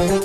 هلو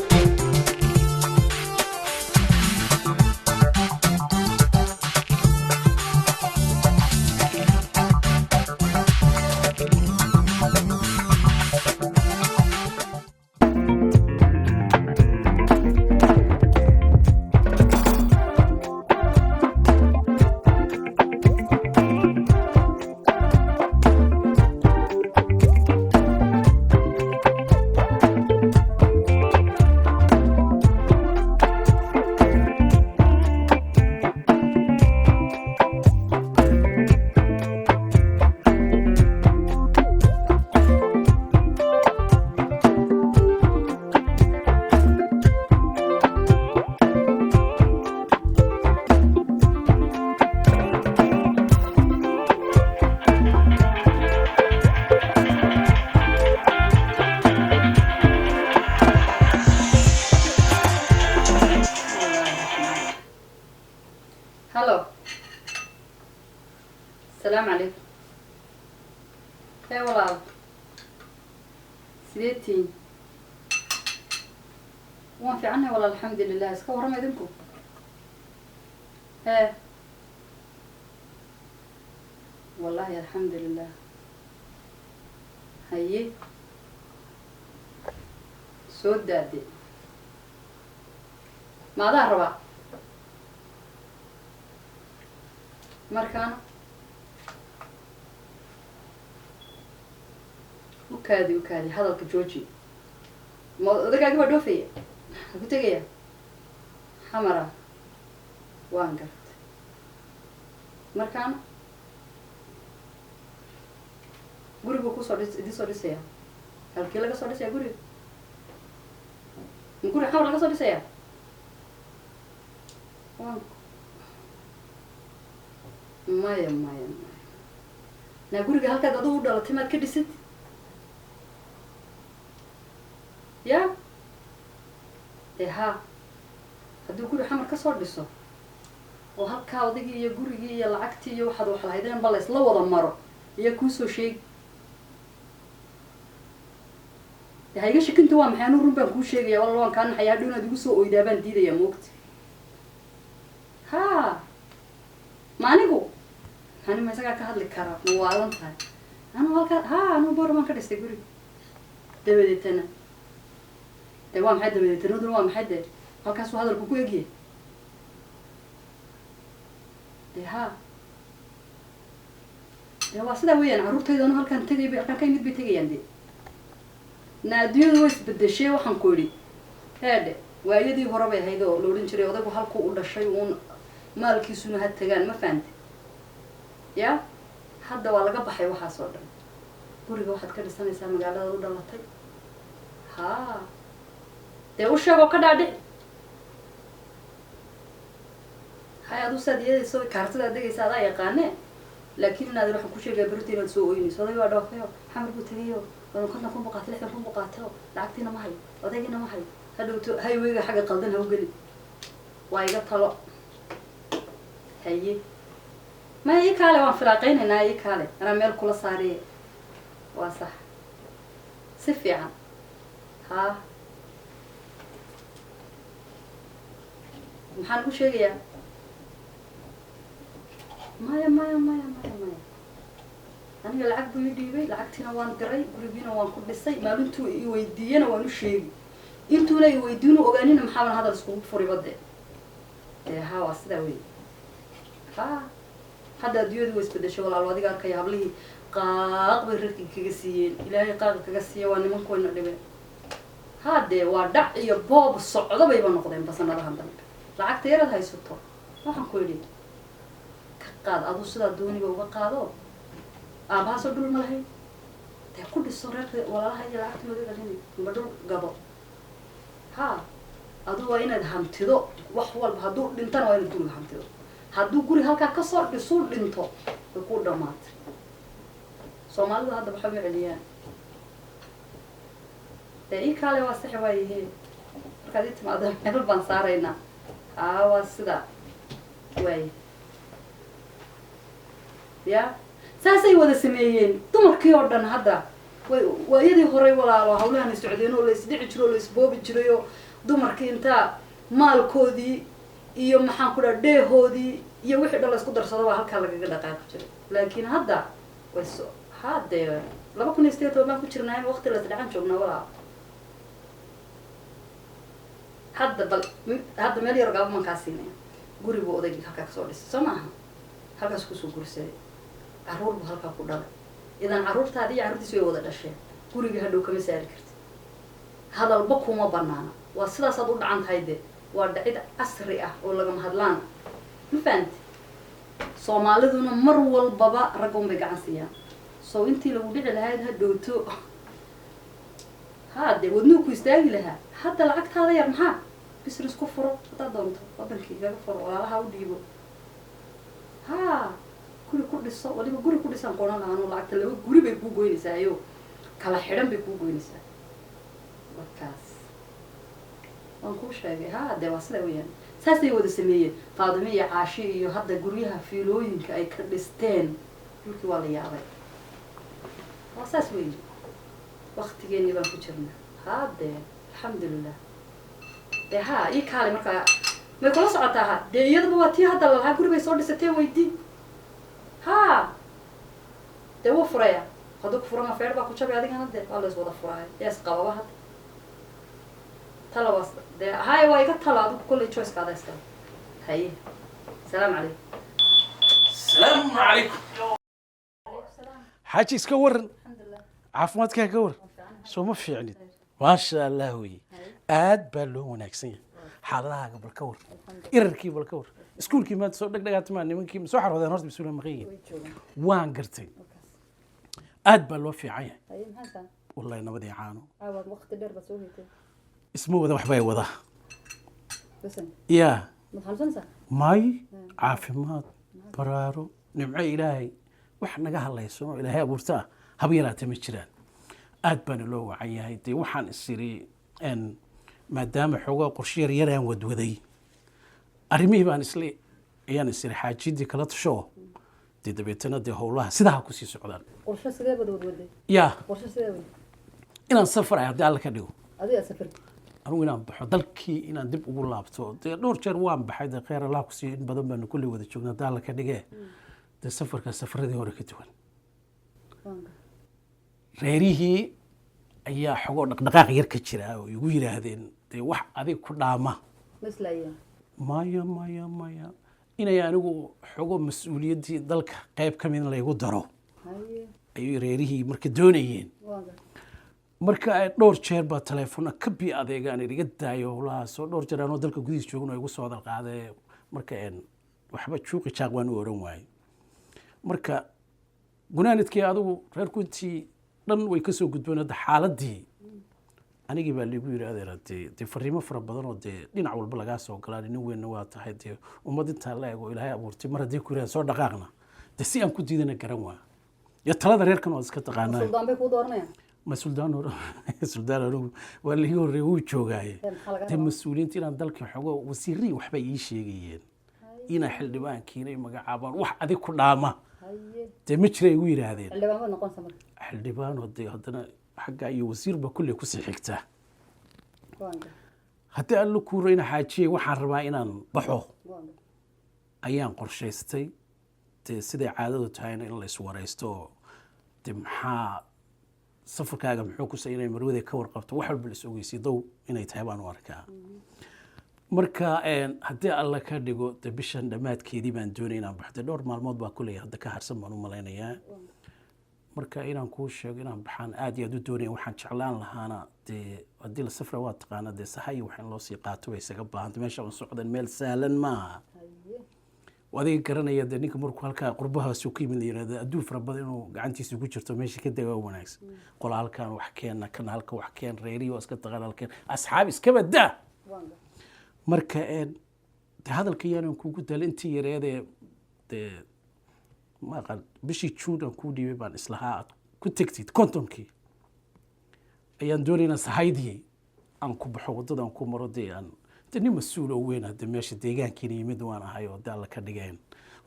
السلام عليكم. ايه والله سيدتين وان في عنها والله الحمد لله. اسكا ورما يدنكم ايه والله الحمد لله. هيي سود دادي ما ظهر ربع مركانه وكادي هذا الكجوجي ما ذاك أجيب دوفية قلت جيا حمرة وانقرت مركانه guriga ku soo dhisaya halkii laga soo dhisaya guriga xawr laga soo dhisaya maya na guriga halkaad adigu u dhalatay maad ka dhisid ya ha hadduu guri xamar ka soo dhiso oo halkaa odaygii iyo gurigii iyo lacagtii iyo waxaad wax lahaydeen ba la isla wada maro iyo kuusoo sheegi هاي شيء كنت وام حنو ربنا كل شيء يا والله كان حيادونا دوسو ويدابن ديدا يا موقت ها ما نقول أنا ما سأقول كهذا الكراب موالن ثاني أنا والله ها أنا بورو ما كده استقري دبدتنا دوام حد دبدتنا دوام حد هالكاسو هذا البوكو يجي ده ده واسدا وين عروض تيجي أنا هالكان تيجي كان كاين بيتيجي عندي naadiyadu way isbedeshay waxaan ku yiri heede waayadii hore bay ahayd oo loorin jiray odagu halku u dhashay uun maalkiisuna had tagaan ma fahanti ya hadda waa laga baxay waxa soo dhan guriga waxaad ka dhisanaysaa magaalada u dhalatay ha dee u sheego ka dhaadhic hay'adu sadiyada soo kaartada degaysa adaa yaqaanee laakiin inaad waxaan ku sheegay bartiina soo ooynayso oday waa dhaafay xamar buu tagayo كنا نكون بقاتل إحنا نكون بقاتل لعبتنا معي وذاكينا معي هاي ويجا حاجة قلدنها وقلي وايجا طلع هي ما هي كالة وان فلاقين هنا هي كالة أنا ميل كل صاري وصح سفي عن ها محل وش هي مايا أنا لعب بيدي لعبتنا وان قري قريبين وان كل شيء ما بنتو يودينا وانو شيء انتو لا يودينو أغانينا محاول هذا السكوب فوري بدأ ها واسداوي ها هذا ديود ويسبد شغل على الوادي قال كيا بلي قاق بيرك كجسيين إلهي قاق كجسية وأنا من كون نلبي هذا ودع يباب الصعدة بيبان نقدم بس أنا رهن دم لعبت يرد هاي سطور ما حنقولي كقاد أبو سلا دوني بوقاده أبغى صدق الملهي تأكل الصورة ولا هاي لعبت مدة هني بدو قبض ها هذا وين الهم تدو وحول بهدو لنتنا وين الدول الهم تدو هدو قولي هالك كسر بسول لنتو بقول دمات سومالي هذا بحبي عليان تأي كالي واسح ويه كذيت ما ده مهل بنصارينا واسدا ويه يا ساسي وده سميين تمركي أردن هذا waayadii horey walaalo hawlahan socdeen oo la isdhici jiro oo la isboobi jiray oo dumarkii inta maalkoodii iyo maxaan ku dhaha dheehoodii iyo wixii dhan la isku darsado waa halkaa lagaga dhaqaaqi jiray laakiin hadda way haddee 2018 baan ku jirnaa waqti la isdhacan joognaa walaalo hadda meel yar gaabo mankaa siinaya gurigu odaygii halkaa kasoo dhisay soo maaha halkaas kusoo gursaday caruur buu halkaa ku dhalay idan caruurtaadi iyo caruurtiis way wada dhasheen guriga hadhow kama saari karti hadalba kuma banaana waa sidaasaad u dhacan tahay dee waa dhacid casri ah oo lagama hadlaan ma fahanti soomaaliduna mar walbaba ragga un bay gacan siiyaan soo intii lagu dhici lahayd ha dhowto dee wadnuhu ku istaagi lahaa hadda lacagtaada yar maxaa business ku furo haddaad doonto wadankii gaga furo walaalaha u dhiibo guri ku dhiso waliba guri ku dhisaan qoran lahaanoo lacagta laba guri bay kuu goynaysaa ayo kala xidhan bay kuu goynaysaa markaas waan kuu sheegay dee waa sida weyaan saasay wada sameeyeen faadime iyo caashi iyo hadda guryaha fiilooyinka ay ka dhisteen dhulkii waa la yaabay waa saas weyi waktigeennii baan ku jirnaa dee alxamdulilah dee ii kaale markaa may kula socotaa dee iyadaba waa tii hadda lalahaa guri bay soo dhisateen weydii dee wuu furaya hadduu ku furama feer baa ku jabay adigana dee waa la is wada furaayo yaa isqababa hadda talabaas dee waa iga tala adigu kolley choicekaada iskale haye asalaamu calaykum asalaamu calaykum xaaji iska waran caafimaadkaa ka waran soo ma fiicnid maasha allah weye aad baa loo wanaagsan yahay xaaladahaaga bal ka war irarkii bal ka war iskuulkii maanta soo dhegdhegaatmaa nimankii ma soo xaroodeen horta mas-uula maqayiin waan gartay aad baa loo fiican yahay wallahi nabadii caano isma wada waxbay wadaa ya may caafimaad baraaro nimco ilaahay wax naga hadlayso oo ilaahay abuurta haba yaraatee ma jiraan aad baana loo wacan yahay dee waxaan isiri maadaama xoogaa qorshe yar aan wadwaday arrimihii baan ayaan isiri xaajidii kala tasho dee dabeetana dee howlaha sidaa kusii socdaan qorshe sidee bad wadwaday qorshe sidee wad inaan safar haddii alla ka dhigo adiga safar anigu inaan baxo dalkii inaan dib ugu laabto dee dhowr jeer waan baxay dee kheyr allah kusii in badan baanu kulli wada joognaa haddii alla ka dhigee dee safaradii hore ka duwan reerihii ayaa xogoo dhaqdhaqaaq yar ka jira oo igu yidhaahdeen dee wax adig ku dhaama maya inay anigu xogo mas-uuliyaddii dalka qayb ka mid laygu daro ayay reerihii marka doonayeen marka ay dhowr jeer baa teleefona ka bii adeegaan iga daayo howlahaas oo dhowr jeer anoo dalka gudihiis joogno igu soo hadal qaadee marka waxba juuqi jaaq waan u oran waayey marka gunaanadkii adigu reerku intii dhan way ka soo gudbeen hadda xaaladii anigii baa liigu yidhaahdeen dee fariimo fara badan oo dee dhinac walba lagaa soo galaan nin weynna waa tahay dee ummad intaa la ego ilaahay abuurtay mar haddii ku yidhahdeen soo dhaqaaqna dee si aan ku diidana garan waa iyo talada reerkan waad iska taqaanaa suldaan bay kuu dooranayaan ma suldaan anigu waa lii horreey wuu joogaaye dee mas-uuliyiinta inaan dalka xogo wasiirii waxbay ii sheegayeen inaa xildhibaankiina ay magacaabaan wax adig ku dhaama dee ma jira igu yidhaahdeen xildhibaan hadee haddana xagga iyo wasiirba kulley kusii xigtaa haddii alla kuurayna xaajiyey waxaan rabaa inaan baxo ayaan qorshaystay dee siday caadadu tahayna in la iswaraysto dee maxaa safarkaaga muxuu kusay inay marwada ka warqabto wax walba la is ogeysiy dow inay tahay baan u arkaa marka haddii alla ka dhigo dee bishan dhammaadkeedii baan doonay inaan baxo dee dhowr maalmood baa kulley hadda ka harsan baan u malaynayaa marka inaan kuu sheego inaan baxaan aad iyo aad u doonaya waxaan jeclaan lahaana dee haddii la safra waa taqaana dee sahay wax in loo sii qaato bay isaga baahanta meesha aan socdan meel sahlan maaha adiga garanaya dee ninka markuu halkaa qurbahaasu ka yimid la yidhahdo adduun fara badan inuu gacantiisa ku jirto meesha ka dagaa wanaagsan qola halkaan wax keenna kana halka wax keen reerihi waa iska taqaan halkeen asxaab iska badaa marka dee hadalka yaanan kuugu dala intii yareedee dee maaqan bishii juun aan kuu dhiibay baan islahaa aad ku tegtid kontonkii ayaan doonayna sahaydii aan ku baxo waddadaan ku maro dee aan dee nin mas-uul oo weyn hadde meesha deegaankiina yimid waan ahay oo dee alla ka dhigeen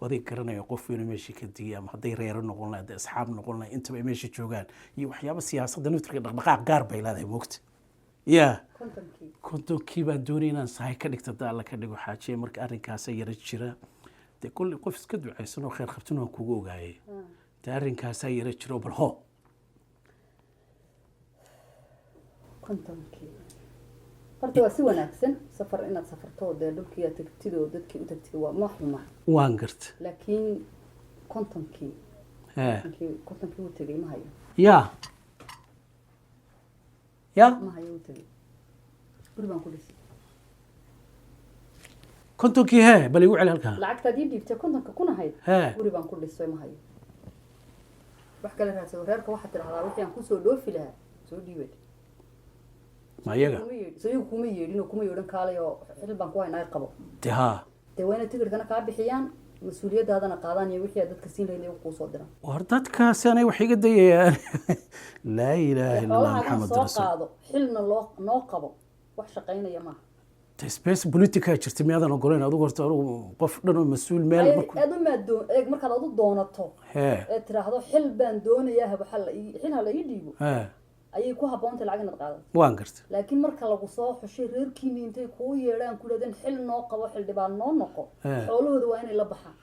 waday garanaya qof inuu meeshii ka digay ama hadday reero noqon lahayd asxaab noqon lahayd intaba ay meesha joogaan iyo waxyaabo siyaasadda naftirka dhaqdhaqaaq gaar bay leedahay moogta yaa kontonkii baan doonay inaan sahay ka dhigta daalla ka dhigo xaajiye marka arrinkaasa yara jira dee kulli qof iska ducaysan oo khayr qabtin waan kugu ogaayay dee arrinkaasaa yara jiro bal ho kontonkii horta waa si wanaagsan safar inaad safarto dee dhulkii aad tagtid oo dadkii u tagtid waa ma xuma waan garta laakiin kontonkii kontonkii uu tegay ma hayo ya ma hayo uu tegay guri baan ku dhisay kontonkii hee bal igu celi halkaa lacagtaad ii dhiibtay kontonka kuna hayd guri baan ku dhisay ma hayo wax kale raadsado reerka waxaad tidhahdaa wixii aan kusoo dhoofi lahaa soo dhiibay ma iyaga sayu kuma yeedhin oo kuma yeedhan kaalay oo xil baan ku haynaa qabo dee haa dee waa inay tigirkana kaa bixiyaan mas-uuliyaddaadana qaadaan iyo wixii aad dadka siin lahayd iyagu kuu soo diran war dadkaasi anay wax iga dayayaan laa ilaaha illa allah maxamed soo qaado xilna noo qabo wax shaqaynaya maaha space politica jirta miyaadan ogolayn adigu horta anugu qof dhan oo mas-uul meel markaad adu doonato ee tiraahdo xil baan doonayaa xil ha la ii dhiibo ayay ku haboontay lacag inaad qaadato waan garta laakiin marka lagu soo xushay reerkiini intay kuu yeedhaan ku leedeen xil noo qabo xildhibaan noo noqo xoolahooda waa inay la baxaan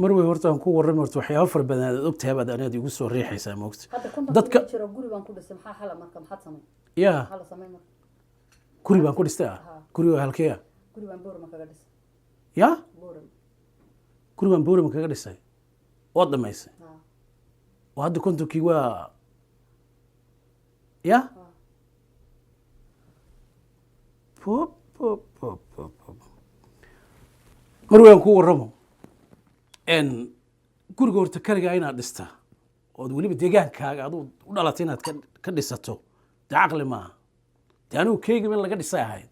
mar way horta aan ku warrami horta waxyaabo fara badan aad ogtahay baad anaad igu soo riixaysaa moogta dadka jira guri baan ku dhisay maxaa xala marka maxaad samay maxaa la samay marka guri baan ku dhistay guriga halkee guri baan boorama kaga dhisay guri baan boorama kaga dhisay waad dhamaysay oo hadda kontonkii waa mar waan ku warramo guriga horta kaligaa inaad dhistaa ood weliba deegaankaaga aduu u dhalatay inaad ka dhisato dee caqli maaha dee anigu keygaba in laga dhisay ahayd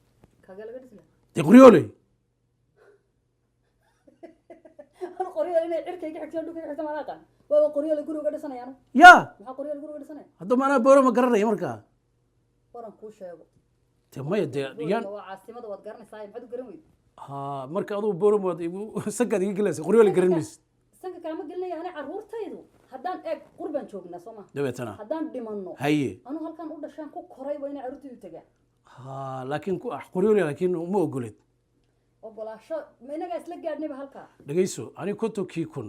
dee qoryooley hadda maanaa booro ma garanaya markaa de maya dee marka aduu booromood sankaad iga gelaysa qoryooley garan maysid sanka kaama gelinaya ani caruurtaydu haddaan eeg qurbaan joognaa soo ma dabeetana haddaan dhimanno haye anuu halkaan u dhashaan ku koray waa inay caruurtaydu tagaan laakiin qoryooley laakiin ma ogoled ogolaasho ma inagaa isla gaadhnayba halkaa dhegayso aniga kontonkii kun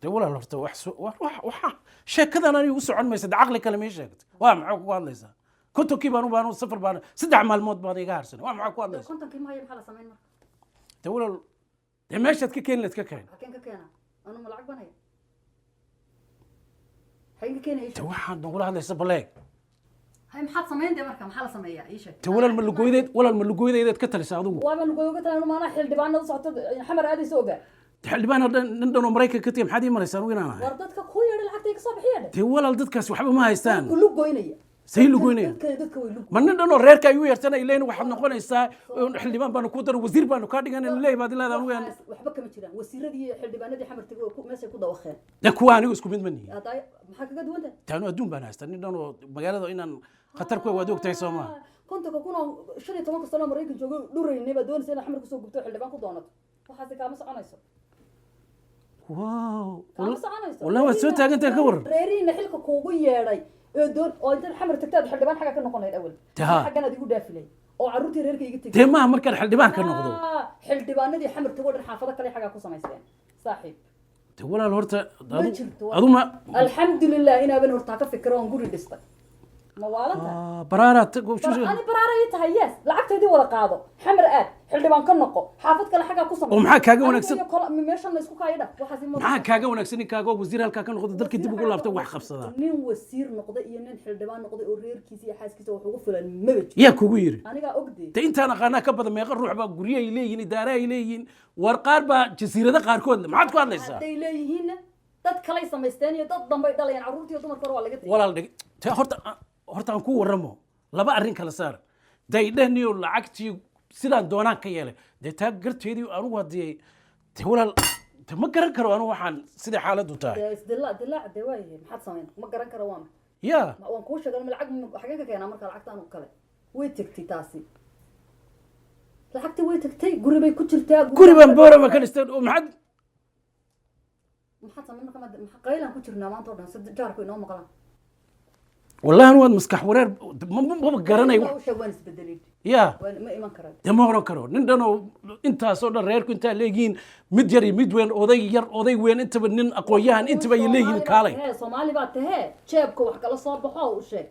dee walaal horta waxa sheekadan aniga u socon maysa de caqli kale may sheegta waa maxaa ku hadlaysaa kontonkii baan safar baan 3 maalmood baad iga harsanay waa maxaa ku hadlaysaa kontonkii ma hayo maxaa la samayn marka dee walaal dee meeshaad ka keeni layd ka keen halkeen ka keena anu ma lacag baan haya xageen ka keenaya dee waxaad nagula hadlaysa baleeg hay maxaad samayn dee marka maxaa la sameeyaa ii sheeg dee walaal ma lugooydeed ka talisa adigu waaba lugooyo ka talisa maana xildhibaanada socoto xamar aadaysa ogaa xildhibaan nin dhan oo Mareykanka ka tagay maxaad ii maraysaa anigu inaan ahay war dadka ku yeedhay lacagtay ka soo bixiyeen dee walaal dadkaas waxba ma haystaan ku lugoynaya say lugoynaya ma nin dhan oo reerka ay u yeertana ileen waxaad noqonaysaa xildhibaan baanu ku daro wasiir baanu ka dhigan in leey baad ilaadan ugu waxba kama jiraan wasiiradii iyo xildhibaanadii xamar tagay oo meesha ku dawaqeen dee kuwa anigu isku mid ma nihin maxaa kaga duwan tahay taanu adduun baan haystaa nin dhan oo magaalada inaan khatar ku waad ogtahay soo ma kontonka kuna 15 sano Mareykan joogo dhuraynay baa doonaysa in xamar ku soo gubto xildhibaan ku doonato waxaas kaama soconayso والله ما سويت حاجه انت كور ريرينا xilka kuugu yeeday ee doon oo inta xamar tagtaad xildhibaan xaga ka noqon lahayd awal xagana adigu dhaafilay oo caruurtii reerka iga tagay teemaha markaan xildhibaan ka noqdo xildhibaanadii xamar tago dhan xaafado kale xaga ku samaysteen saaxiib te walaal horta aduma alxamdulillah inaaban horta ka fikiro on guri dhistay ma waalanta baraara ani baraara ay tahay yes lacagteedii wada qaado xamar aad xildhibaan ka noqo xaafad kale xaga ku samaysan oo maxaa kaaga wanaagsan meeshan la isku kaayada waxaas maxaa kaaga wanaagsan in kaaga wasiir halka ka noqdo dalka dib ugu laabtay wax qabsada nin wasiir noqday iyo nin xildhibaan noqday oo reerkiisa iyo xaaskiisa wax ugu filan mabaj yaa kugu yiri aniga ogday ta intaan aqaana ka badan meeqa ruux baa guriga ay leeyihiin idaara ay leeyihiin war qaar baa jasiirada qaarkood maxaad ku hadlaysaa haday leeyihiin dad kale samaysteen iyo dad dambe dhalayaan caruurtii iyo dumarka waa laga tagay walaal dhig ta horta aan ku warramo laba arrin kala saar daydhaniyo lacagtii sidaan doonaan ka yeelay dee taa garteedii anugu haddii dee walaal dee ma garan karo anigu waxaan sida xaaladdu tahay dilaac dee waayahay maxaad samayn ma garan karo waana ya waan kuu sheegay lacag xageen ka keenaa marka lacagta anigu kale way tagtay taasi lacagta way tagtay guri bay ku jirtaa guri baan boorama ka dhistay oo maxaad maxaa sameeyna kama maxaa qaylan ku jirnaa maanta oo dhan sad jaarku inoo maqlaan والله أنا واد مسكح ورير ما بقرني oo sheegan isbedelid يا ma iman karaan دم هرو كرو نندنو أنت صور رير كنت لقين مديري مدوين أضي وين أنت بنن أقوياء أنت بيلقين كالي هي Soomaali baa tahay jeebka wax kala soo baxo oo sheeg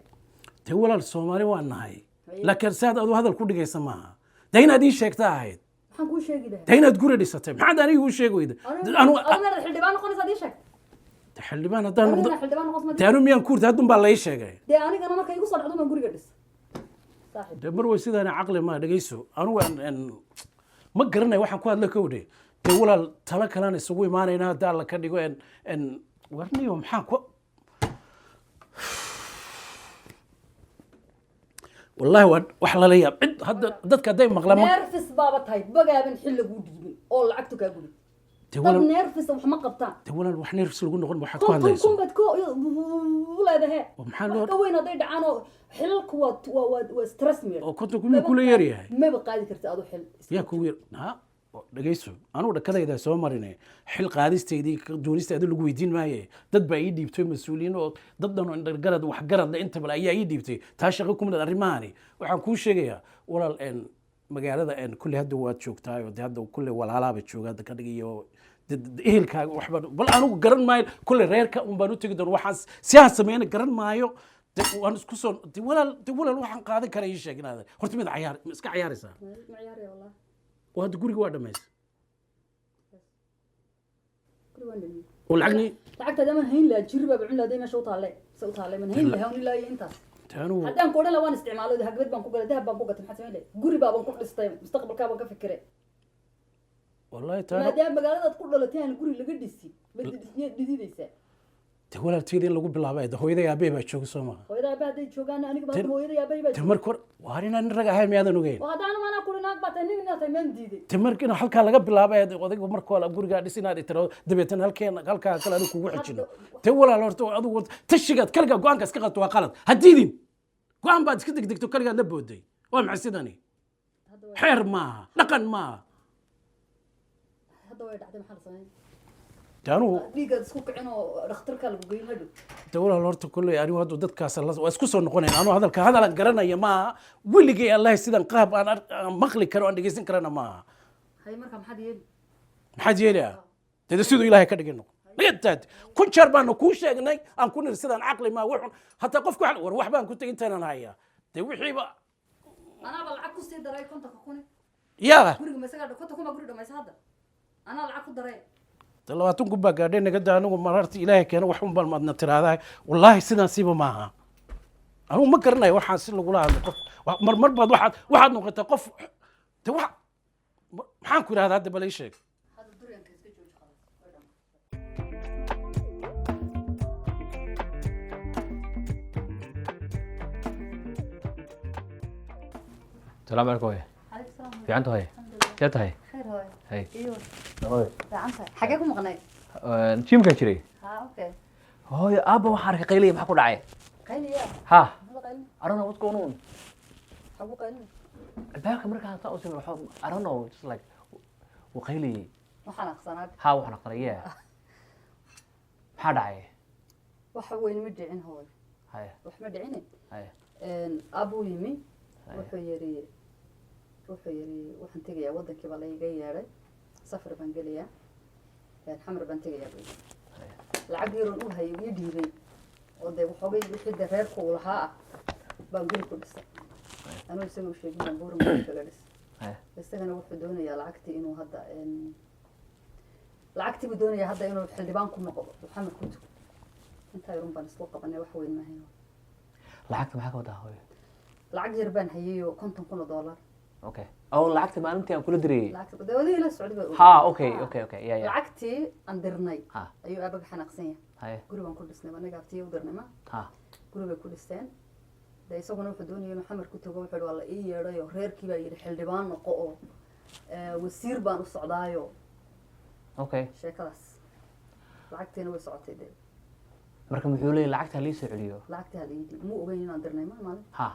تقول الصومالي وأنا هاي لكن ساد أدو هذا الكل جاي سماها دهنا دي شيك تاعي maxaan ku sheegi lahaa دهنا تقول لي ستة ما حد أنا يقول شيء ويدا أنا xildhibaan noqonaysa adii sheeg تحل بنا أنا دان xildhibaan noqon تانو ميان كورت هادون بالله شيء dee anigana markay igu soo dhacdo baan guriga dhis saaxiib دمر وسيدا أنا عقلي ما دقيسو أنا أن ما قرنا واحد كواد لكودي تقول التلا كلام يسوي معنا هنا دار لك يقول إن ورني يوم حاكو والله وحلا لي هذا ضدك دايما مغلى neerfis baaba tahay bagaaban xil lagu dhiibin oo lacagtu kaa gudub dad تقول neerfis wax ma qabtaan تقول وحنا نرسل نقول نقول واحد كواد kun ليسو bad ko leedahay ومحل ka weyn haday dhacaan oo xilku waa stress meir وكنت كل يري ma ba qaadi kartid adu xil يا كوير ها dhageyso anu dhakadayda soo marinay xil qaadisteedii doonisteedii lagu weydiin maaye dad baa ii dhiibtay mas'uuliyiin oo dad dhan oo garad wax garad inta bal ayaa ii dhiibtay taa shaqo kuma arrimaani waxaan kuu sheegayaa walaal magaalada kulli hadda waad joogtaa oo hadda kulli walaalaaba jooga ka dhigayo ehelkaaga waxba bal anigu garan maayo kulli reerka un baan u tagi doon waxaan siyaas sameeyna garan maayo waan isku soo walaal waxaan qaadan karaa ii sheegnaada horta mid ciyaar iska ciyaaraysaa ma ciyaaraya wallahi وهذا قولي واحد مايس kuli waan dhameeyay والعقني lacagta dama hayn la jirba bacun la deema soo taale soo taale man hayn la hawn ilaa intaas تانو haddaan koodhan la waan isticmaalo hagbad baan ku galay dahab baan ku gatay maxaa sameeyay guri baan ku dhistay mustaqbalka baan ka fikiray والله تانو maadaama magaaladaad ku dhalatay aan guri laga dhisi ma dhididaysaa تقول تيدي لو بالله بعد هو إذا يبي بتشوف سما hooyadaa baa haday joogaan aniga baa hooyadaa yaabay baa تمر كور وارينا نرجع هاي ميادة نوجين وهذا ما أنا كل ناق بتنين ناس من ديدي تمر كنا حلقة لقى بالله بعد وذيك مر كولا أقول قاعد يصير نادي ترى دبيتنا حلقة كلا نكو وحشنا تقول على أرتو أدو تشجعت كلقة قوان كسكت وقالت هديدين قوان بعد كده كده كلقة نبودي ومع سيداني حير ما لقن ما هذا وايد عدم حال صحيح تانو ديقة سكوك عنو رخترك البقين هدو تقول الورت كله يعني هذا ضد كاس الله واسكسر نقولين أنا هذا القرنا يا ما واللي جي الله يسيدن قاب أنا مخلي كرو عندي جيسن كرنا ما هاي مركم حد يلي حد يلي تدسيدو إلهي كده جنو ليتات كن شربان وكوش يعني أن كون رسيدن عقلي ما وحن حتى قفكوا على وروح بان كنت أنت أنا هيا توحي بقى أنا بالعكس سيد دراي كنت كوني يا قولي مسكت كنت كم قولي ما يساعد أنا العكس دراي تلواتون قبا قاعدين نقدر أنا مررت إلهي كأنه وحوم بالمدن ترى هذا والله سيدنا سيبه معها أنا ما قرنا واحد سيل نقولها مر بعض واحد نقطة قف توح محاكم هذا بلاي شيء هذا الدريان كيس كجوج خلاص السلام عليكم هاي عليك السلام في عنده هاي جات هاي خير هاي هاي ايوه هاي دعنتها حاجاكم مغنيت تيم كان شري ها اوكي هاي ابا وحركه قيليه ما حكوا دعي قايل يا ها هذا قايل ارانا وات جوين اون حبو قايل الباقي مركا تا اوسن ارانا جست لايك وقيلي waxaan aqsanaad ها وحنا قريه maxaa dhacay waxa weyn ma dhicin hooy هاي wax ma dhicin هاي abu yimi wuxuu yiri waxaan tagayaa wadankii baa la iga yeeray safar baan gelayaa xamar baan tagayaa lacag yar oo hay ii dhiibay oo de waxoogay wixii reerku uu lahaa baan guri ku dhisay anuu isagu sheegay buur ma kaga dhis isagana wuxuu doonayaa lacagtii inuu hadda lacagtii buu doonayaa hadda inuu xildhibaan ku noqdo xamar ku tuko inta yarun baan isku qabanay wax weyn ma hayo lacagta maxaa ka wadaa hooy lacag yar baan hayayo $50,000 okay oo lacagta maalintii aan kula diriyay lacagta dawladii la socday ها اوكي اوكي اوكي يا يا lacagtii aan dirnay ها ayuu abaga xanaaqsan yahay هاي guri baan ku dhisnay anaga abtiyo u dirnay ma ها guri bay ku dhisteen de isaguna wuxuu doonayay inuu xamar ku tago wuxuu waa la ii yeedhayo reerkii baa yidhi xildhibaan noqo oo wasiir baan u socdaayo اوكي sheekadaas lacagtiina way socotay de marka muxuu leeyahay lacagta la soo celiyo lacagtii ha la ii dhiibo muu ogeyn inaan dirnay maalin ها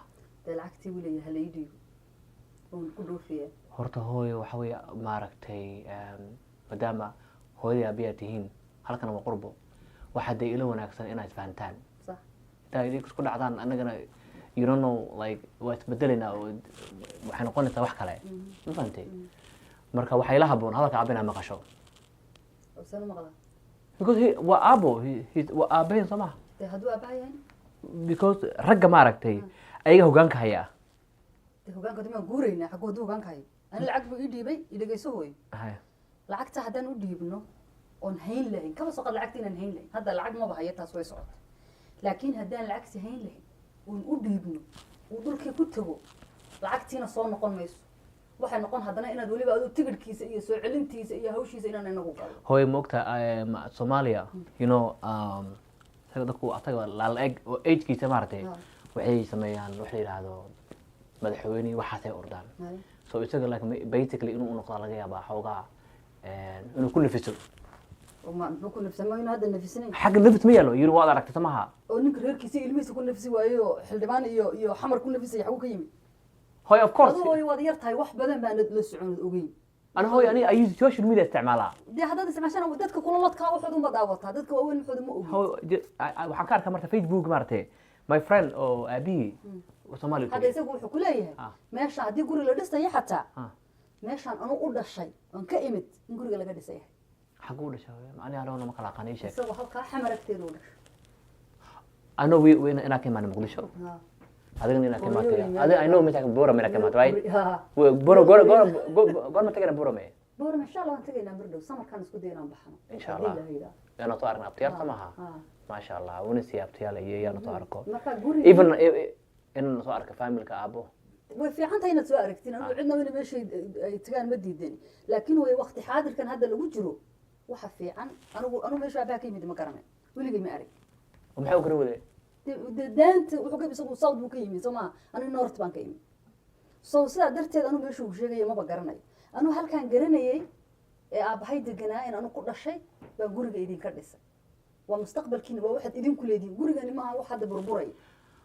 de lacagtii wuu leeyahay ha la ii dhiibo oon ku dhoofiyeen horta hooyo waxa weeye maaragtay maadaama hooyadii aabbiyaa tihiin halkana waa qurbo waxa day ila wanaagsan inaad fahantaan صح taay isku dhacdaan anagana you don't know like what bedelina waxay noqonaysaa wax kale ma fahantay marka waxay la haboon hadalka abina maqasho وسنة مغلا because he waa abo he waa aabeen sama ده هدو أبايا because ragga ma aragtay ayaga hogaanka haya ده هو كان كده جورينا حقو هدو كان كاي أنا العقب إيدي بي إيدي جيسوي hay لعقت هذا نودي ابنه on هين لهين كم سقط لعقتنا هين لهين هذا العقد ما بهايتها سوي صعد لكن هذا العكس هين لهين ونودي ابنه ودول كي كتبوا لعقتنا صار نقول ميسو waxay noqon hadana inaad waliba aad tigirkiisa iyo soo celintiisa iyo hawshiisa inaan inagu qabo hooy moogta Soomaaliya you know dadku ataga laal eg oo age-kiisa maartay waxay sameeyaan wax la yiraahdo madaxweyne waxa ay ordaan so isaga like basically inuu noqdo laga yaabaa xoogaa inuu ku nafiso وما نكون نفسنا هذا النفسين xaq nafis ma yalo yiri waad aragtay samaha oo ninka reerkiisa ilmihiisa ku nafsi waayo xildhibaan iyo xamar ku nafsi xagu ka yimi hooy of course adoo wad yartahay wax badan baan la socon ogeyn ana hooy ani ay social media isticmaalaa de hadda isticmaashana dadka kula ladka waxoodu ma daawataa dadka waaweyn waxoodu ma ogeyn hooy waxaan ka arkaa marta Facebook maartay my friend oo abi Soomaali hadda isagu wuxuu ku leeyahay meesha hadii guri la dhisay xataa meeshan anu u dhashay aan ka imid in guriga laga dhisay xaq u dhashay ani aroona ma kala qanay sheeg isagu halka xamaragteedu u dhashay ano we ina ka imaan Muqdisho adigana ina ka imaatay adiga I know meesha boora mira ka imaatay boora goor ma tagana boora me boora ma sha Allah aan tagaynaa mardow samarkan isku daynaa baxno insha Allah yana to arna abtiyarta maaha ma sha Allah wana siyaabtiyaal iyo yana to arko marka guri even in soo arka family ka abo way fiican tahay inaad soo aragtiin anu cidna wayna meesha ay tagaan ma diidan laakiin way waqti xaadirkan hadda lagu jiro waxa fiican anu meesha baa ka yimid ma garanay weligay ma arag maxay u garan waday daanta wuxuu ka isagu South buu ka yimid Soomaa anu North baan ka yimid soo sidaa darteed anu meesha uu sheegay ma garanay anu halkaan garanayay ee aabahay deganaa in anu ku dhashay baa guriga idin ka dhisay waa mustaqbalkiina waa waxaad idin ku leediin gurigani ma aha wax hadda burburay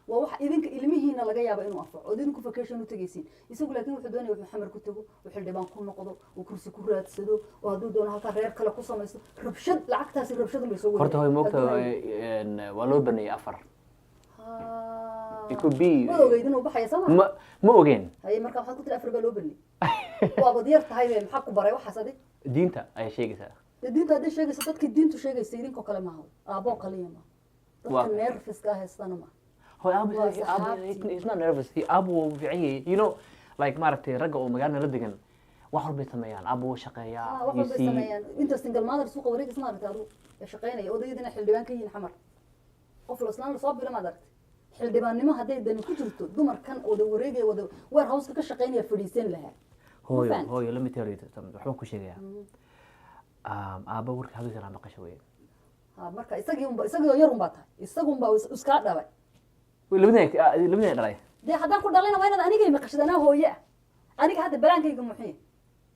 waa wax idinka ilmihiina laga yaabo inuu anfaco oo idinku vacation u tagaysiin isagu laakiin wuxuu doonaya wuxuu xamar ku tago wuxuu xildhibaan ku noqdo oo kursi ku raadsado oo hadduu doono halka reer kale ku samaysto rabshad lacagtaasi rabshad la soo horta hooy moogta waa loo baneeyay afar it could be ma ogeydin oo baxaya sama ma ogeen hay marka waxaad ku tiri afar baa loo baneeyay waa badiyar tahay maxaa ku baray waxaas adi diinta ay sheegaysaa diinta hadday sheegaysa dadka diintu sheegaysa idinkoo kale maaha aaboo kaliya ma dadka nerfiska haystana ma hooy abu is not nervous he abu fiican you know like maartay ragga oo magaalada la degan wax walba sameeyaan abu shaqeeya wax walba sameeyaan inta single mother suuqa wareeg isma aragtay adu shaqeynaya odaydina xildhibaan ka yihiin xamar qof la islaan soo bilama aragtay xildhibaannimo hadday dani ku jirto dumarkan wada wareegay wada warehouse ka shaqeynaya fadhiisan lahaa hooy let me tell you something waxaan ku sheegaya aaba warka hadalka maqasho weey marka isagii yar un baa tahay isagu un baa iska dhalay labadii dhalay de haddaan ku dhalayna waa inaad anigay maqashadana hooye aniga hadda balaankayga muxuu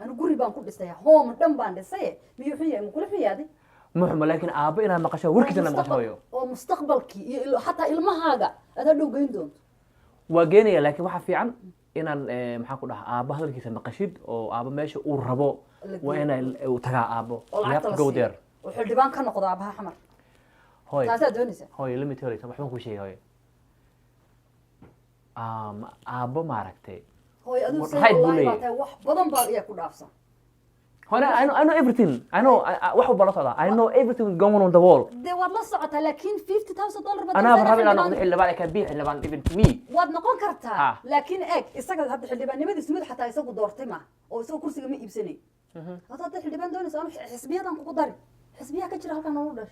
anu guri baan ku dhisay home dhan baan dhisay miyuu xiyay ma kula xiyaaday muxuu laakiin aaba ina maqasho warkiisana maqasho oo mustaqbalki iyo hatta ilmahaaga aad hadhow geyn doonto waa geenaya laakiin waxa fiican inaan maxaa ku dhahaa aaba hadalkiisa maqashid oo aaba meesha uu rabo waa inay uu tagaa aabo you have to go there oo xildhibaan ka noqdo aabaha xamar hooy taas aad doonaysaa hooy let me tell you waxaan ku sheegay aabo maaragtay hooy adigu say wax badan baa iyaa ku dhaafsan هنا I know everything. I know واحد بلا صدا. I know everything going on the wall. ده والله صعتها لكن $50,000 بدل. أنا برا أنا نقول حلبان كبير حلبان even me. واد نقول كرتها. لكن إيه استقعد هذا حلبان نمد اسمه حتى يسوق دورتما أو يسوق كرسي جميع بسنة. هذا حلبان دون سؤال حسبية أنا كقدر. حسبية كتير هالك أنا نقولش.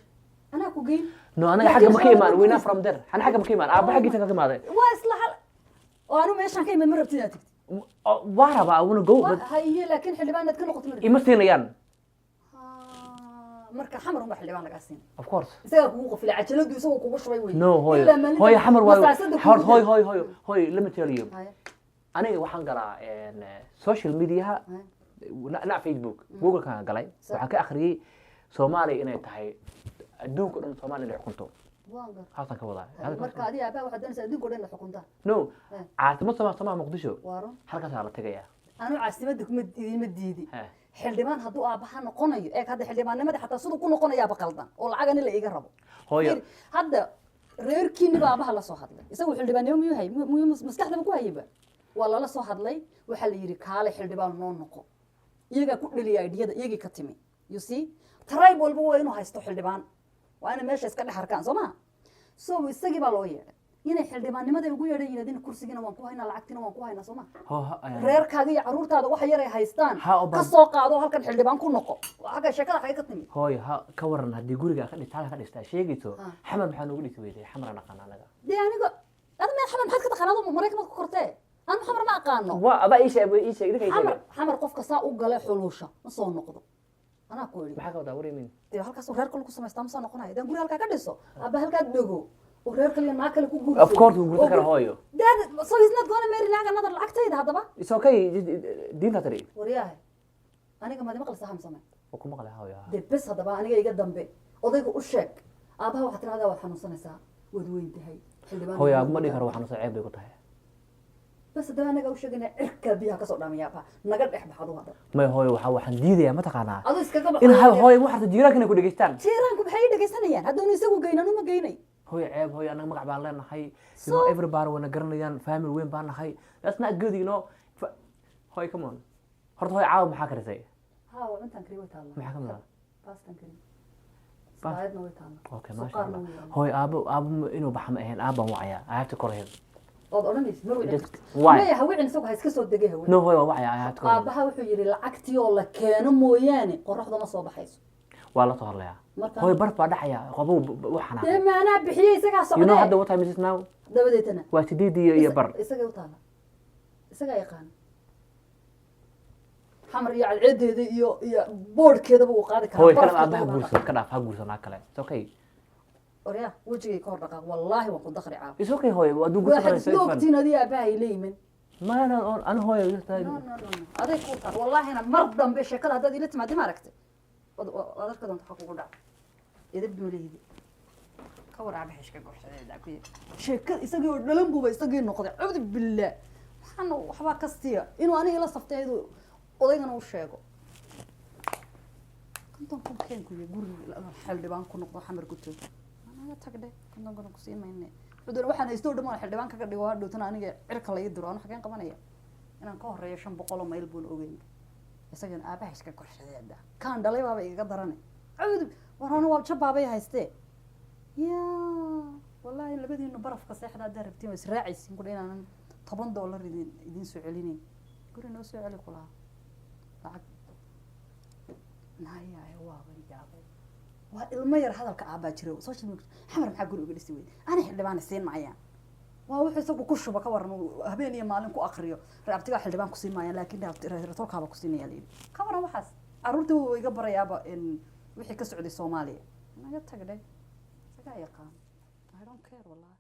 أنا كوجين. No أنا حاجة مكيمان وين from there. أنا حاجة مكيمان. أبغى حاجة تكلم هذا. وأصلح. وأنا ماشي عن كي من مرة بتيجي. وارا بقى I wanna go. هي لكن حلبان نتكلم قط مرة. يمثلين يان. marka xamar uma xildhibaan laga siin of course isaga kugu qofilay cajaladu isagu kugu shubay way no hooy xamar waa hooy let me tell you aniga waxaan galaa social media na Facebook Google kan galay waxaan ka akhriyay Soomaaliya inay tahay adduunka dhan Soomaaliya inay xukunto halkan ka wadaa marka adiga aabaa waxa danaysa adduunka dhan la xukunta no caasimad Soomaaliya Muqdisho waaro halkaas la tagaya anu caasimada kuma idinma diidi Ha. xildhibaan hadduu aabaha noqonayo ee hadda xildhibaannimada xataa siduu ku noqonayaaba qaldan oo lacagani la iga rabo Hooyo. Fiir, hadda reerkiini baa aabaha la soo hadlay isagu xildhibaannimo miyuu hay miyuu maskaxdaba ku hayaba waa lala soo hadlay waxaa la yidhi kaale xildhibaan noo noqo iyagaa ku dheliya aidiyada iyagii ka timi you see tribe walba waa inuu haysto xildhibaan waa inay meesha iska dhex arkaan soo maha so isagii baa loo yeedhay inay xildhibaannimada ugu yeedhan yidhahdeen kursigiina waan ku haynaa lacagtiina waan ku haynaa soo maha reerkaaga iyo caruurtaada waxa yar ay haystaan Ha, oo ka soo qaado halkan xildhibaan ku noqo xagga sheekada xagay ka timi hooyo ha ka waran haddii guriga ka dhigtaa ka dhistaa sheegayso xamar maxaa noogu dhisi weyday xamar naqaan anaga dee aniga ada meel xamar maxaad ka taqaanaa maraykanad ku kortee anu xamar ma aqaano waa aba ii sheeg idinka ii xamar sheeg xamar qofka saa u gale xulusha ma soo noqdo anaa ku yidhi maxaa ka wadaa wareemin dee halkaas reer kale ku samaystaa ma soo noqonayo dee guri halkaa ka dhiso aba halkaa dhego oo reer kale iyo naag kale ku guurso of course wuu gurta kara hooyo dad so is not gonna marry naag another lacagtayda haddaba it's okay diinta tari waryahay aniga madi maqli saxam samay oo ku maqlay hooyo dee bes haddaba aniga iga dambe odayga u sheeg aabaha waxaad tiraahdaa waad xanuunsanaysaa waad weyn tahay xildhibaan hooyo aaguma dhigi karo waxaan usoo ceeb bay ku tahay bes haddaba anaga u sheegana cirka biyaha kasoo dhaamayaaba naga dhex baxadu hadda may hooyo waxaan diidayaa ma taqaanaa adu iskaga in baxo hooyo waxaad jiiraanka inay ku dhegeystaan jiiraanku maxay dhegaysanayaan hadduuna isagu geynan uma geynay hooyo ceeb hooyo anaga magac baan leenahay you know everybody wana garanayaan family weyn baan nahay that's not good you know hooyo come on horta hooyo caawa maxaa karisay ها وانتان كري ويتالا maxaa ka mid ah باستان كري سلايدنا ويتالا okay maasha allah hooyo aabo inuu baxa ma ahayn aabaan wacaya I have to call him ood oranaysa mar why ma yahay wicin isagu ha iska soo degay hawe no hooyo waa wacaya I have to call him aabaha wuxuu yiri lacagtii oo la keeno mooyaane qorraxda ma soo baxayso waa la soo hadlayaa hooyo barf baa dhacaya qobow waxana dee maana bixiyay isaga you know socday hadda what time is it now dabadeetana waa 8 iyo bar isaga u taala isaga yaqaan xamar iyo cadceedeeda iyo boodhkeedaba uu qaadi karaa hooyo kala aabaha guursan ka dhaaf ha guursanaa kale it's okay orya wajigay ka hor dhaqaaq wallaahi waan ku dakhri caab it's okay hooyo waa duu waxaad guursan isla ogtiin adiga aabaha ay leeyimin ma ana hooyo aday ku tar wallaahina mar dambe sheekada haddaad ila timaadi ma aragtay adarka doonta waxa kugu dhac edab duuleydi ka war aabaha ishka goxsadeeda ku sheekad isagii oo dhalan buuba isagii noqday cabdi billah waxaan waxba kastiya inuu aniga la safteedo odaygana u sheego kantan ku keen ku guriga xildhibaan ku noqdo xamar ku toogo anaga tagde kantan ku siin mayne wuxuu waxaan haysto dhamaan xildhibaan kaga dhigo waa dhowtana aniga cirka la ii diro aan xageen qabanaya inaan ka horeeyo 500 mayl buun ogeyn isagana aabaha iska korshadeeda kaan dhalay baaba iga daranay cabdi warana waa jabaabay haystee yaa wallahi labadiina barafka seexda aad rabtiin is raacaysin ku inaan $10 idin soo celinin guri noo soo celi kula lacag naayaa waa yaabay waa ilmo yar hadalka aabaa jiro social media xamar maxaa guri uga dhisi weyd ana xildhibaan siin maayaan waa wuxuu isagu ku shuba ka waran habeen iyo maalin ku aqriyo raabtiga xildhibaan ku siin maayaan laakiin reertolkaaba ku siinaya leeyahay ka waran waxaas caruurta way iga barayaaba in wixii ka socday Soomaaliya naga tagday isaga yaqaan I don't care wallahi